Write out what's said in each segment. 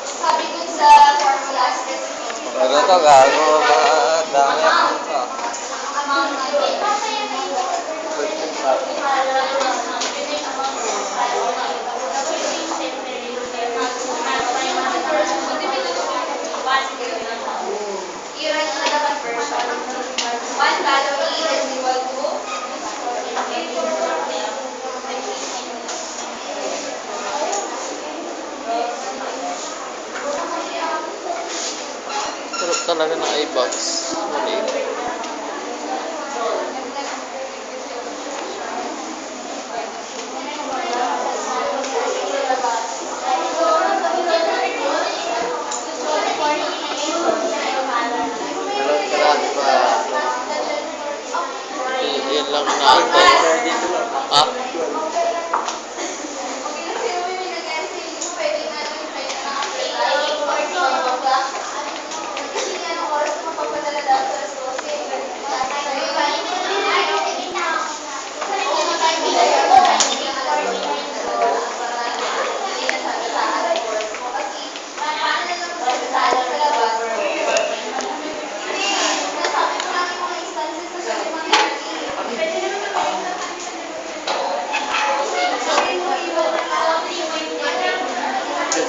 Sabi dun sa formula specification. Pero ito gago, dami ako ito. Amount i-write na the conversion. One value E is equal to Sarap talaga ng iBox. Maliit. Yan lang naantay. Ah?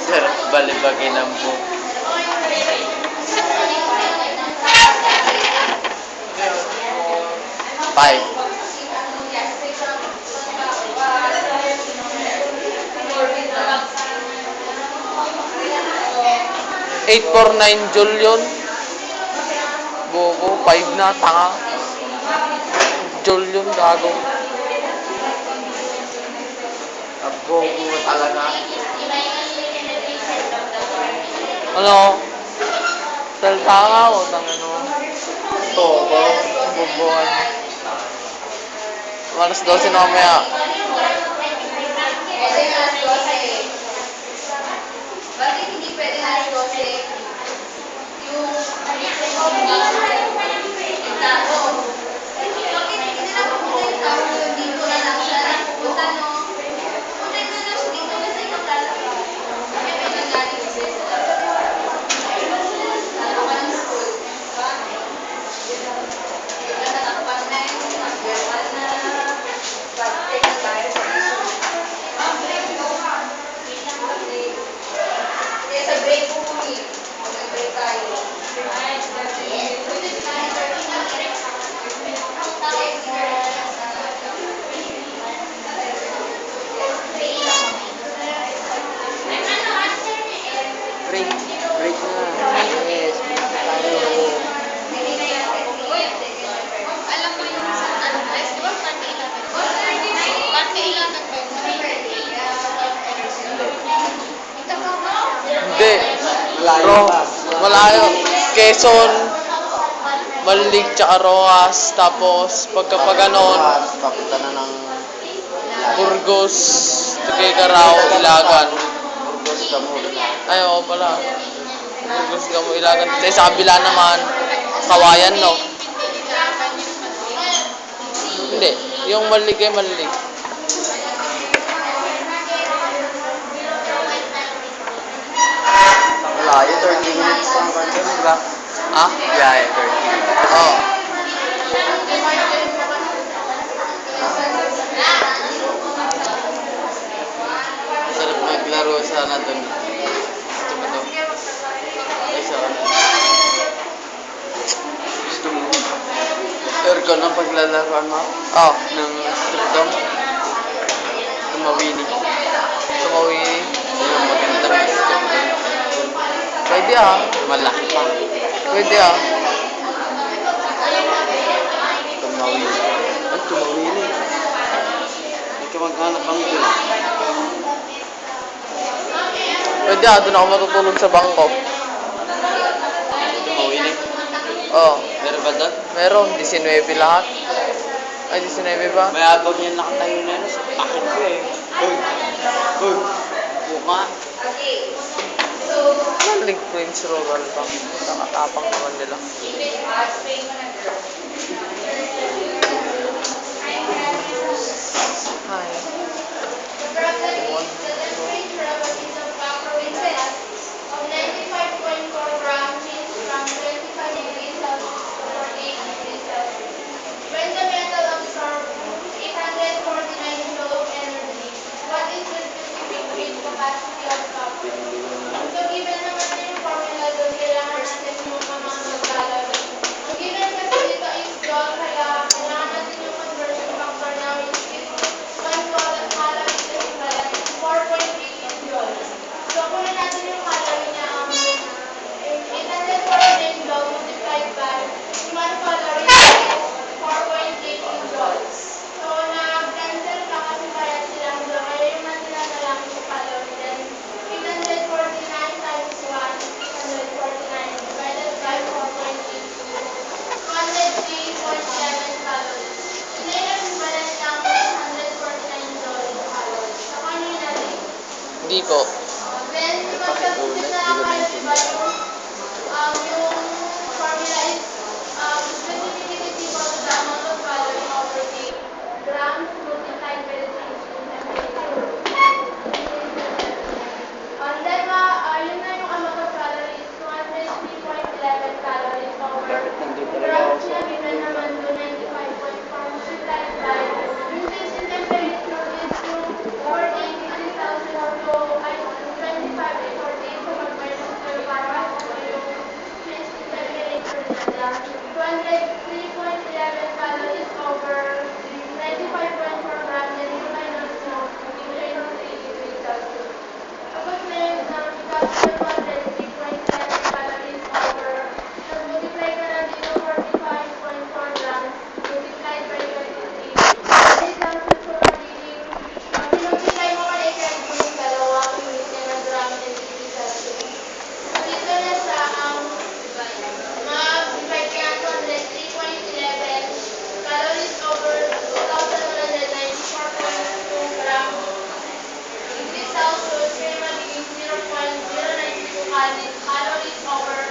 Sarap balibagin ang buhok. Five. 849 joule yun. Bobo, 5 na, tanga. Joule yun, gago. Abogo talaga. Ano? Salta nga o, tanga no. Tobo. Boboan. Alas 12 na mamaya. Bakit hindi pwede na alas 12? Yung bakit hindi na pupunta yung tao yung dito na lang siya pupunta, no? Pupunta na lang siya dito kasi maglalaba. Kaya may nanggaling kasi sa ka ng school. Diba? Natakpan na yung mag-verbal na pag-take na tayo sa issue. Kaya sa break po kami. Mag-break tayo. Break. Break na. Yes. Tayo. Alam mo yung sa address, di ba? Parte 11. Parte 11 ba yun? Hindi. Malayo Ro, pa. malayo. Quezon, Malik, tsaka Roas. Tapos, pagkapag ganon, Papunta na ng Burgos, Tuguegarao, Ilagan. Burgos ka muna. Ay, oo pala. Burgos ka mo, Ilagan. Sa kabila naman, Kawayan, no? Hindi. Yung Malik ay Malik. Malayo, 30 minutes lang ba dyan, di ba? Ah? Yeah, 30 minutes. Oo. Sarap maglaro sana dun. Gusto mo to? Ay, sarap. Gusto mo? Aircon ang paglalaroan mo? Oh, Ng strip dome? Tumawini. Tumawini. Yung magandang strip dome. Pwede ah. Malaki pa. Pwede ah. Tumawini. Ay, tumawini. Hindi ka maghanap ang dun. Pwede ah. Doon ako matutulog sa bangko. Tumawini. Oh, Meron ba doon? meron. 19 lahat. Ay, 19 ba? May abang yan nakatayo na yun sa pakit ko eh. Uy! Uy! Buka! Malik Prince Rural Bank. Nakatapang naman nila. Hi. One, two. Hindi po. Then, pagka-submit na lang kayo, di ba, yung formula is specifically equal to the amount of calorie over the grams multiplied by the change in temperature. Then, yun na yung amount of calories, 203.11 calories over grams niya, given naman to 95.4 multiplied by yung change in temperature is yung 48,000 to 25 ay 48, so mag-minus kayo para makuha yung change in temperature niya. 203.11 calories over 95.4 grams, and yung minus nyo, ibigay ng 80 degrees Celsius. Tapos ngayon, ika-203.11 calories over, tapos multiply ka na dito 45.4 grams, multiplied by 23. Degrees Celsius, so magiging, pinultiply mo ka i-curve mo yung dalawang unit niya ng gram and degrees Celsius. So dito na siya, mag-divide ka ng 203.11 calories over 2,194.2 grams degrees Celsius, kaya magiging 0.092 calories over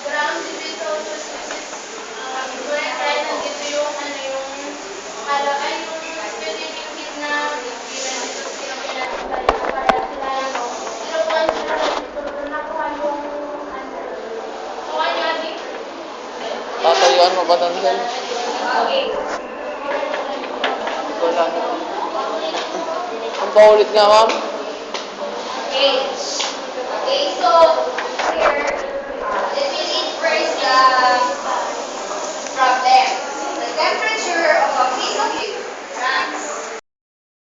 grams degrees Celsius, which is correct, right? Nandito yung yung specific heat na given dito sa pinapinatay na kaya sila 0.092. So nakuha yung answer. So ano natin? Tatayuan mo ba doon, sir? Okay. Wala na. Ang paulit nga, ma'am. Okay. Okay, so here, let me read first the